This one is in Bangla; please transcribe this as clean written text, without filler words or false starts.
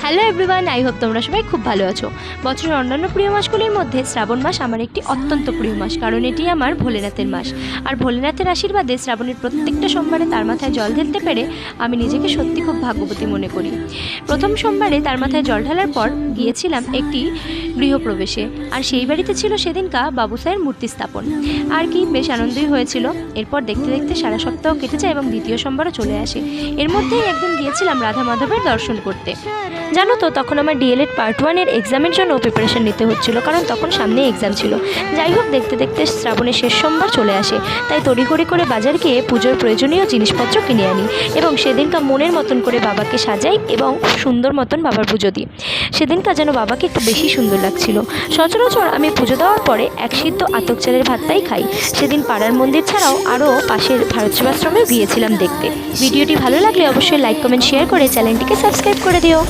হ্যালো এভরিওয়ান, আই হোপ তোমরা সবাই খুব ভালো আছো। বছরের অন্যান্য প্রিয় মাসগুলির মধ্যে শ্রাবণ মাস আমার একটি অত্যন্ত প্রিয় মাস, কারণ এটি আমার ভোলেনাথের মাস। আর ভোলেনাথের আশীর্বাদে শ্রাবণের প্রত্যেকটা সোমবারে তার মাথায় জল ঢেলতে পেরে আমি নিজেকে সত্যি খুব ভাগ্যবতী মনে করি। প্রথম সোমবারে তার মাথায় জল ঢালার পর গিয়েছিলাম একটি গৃহপ্রবেশে, আর সেই বাড়িতে ছিল সেদিনকা বাবুসাইয়ের মূর্তি স্থাপন। আর কি বেশ আনন্দই হয়েছিল। এরপর দেখতে দেখতে সারা সপ্তাহ কেটে যায় এবং দ্বিতীয় সোমবারও চলে আসে। এর মধ্যেই একদিন গিয়েছিলাম রাধা মাধবের দর্শন করতে। জানো তো, তখন আমার ডিএলএড পার্ট 1-এর এক্সামের জন্য প্রিপারেশন নিতে হচ্ছিল, কারণ তখন সামনে এক্সাম ছিল। যাই হোক, দেখতে দেখতে শ্রাবণের শেষ সোমবার চলে আসে, তাই তড়িঘড়ি করে বাজার গিয়ে পুজোর প্রয়োজনীয় জিনিসপত্র কিনে আনি এবং সেদিনকা মনের মতন করে বাবাকে সাজাই এবং সুন্দর মতন বাবার পুজো দিই। সেদিনকা যেন বাবাকে একটু বেশি সুন্দর লাগছিল। সচরাচর আমি পুজো দেওয়ার পরে এক সিদ্ধ আতপ চালের ভাতটাই খাই। সেদিন পাড়ার মন্দির ছাড়াও আরও পাশের ভারত সেবাশ্রমেও গিয়েছিলাম দেখতে। ভিডিওটি ভালো লাগলে অবশ্যই লাইক, কমেন্ট, শেয়ার করে চ্যানেলটিকে সাবস্ক্রাইব করে দিও।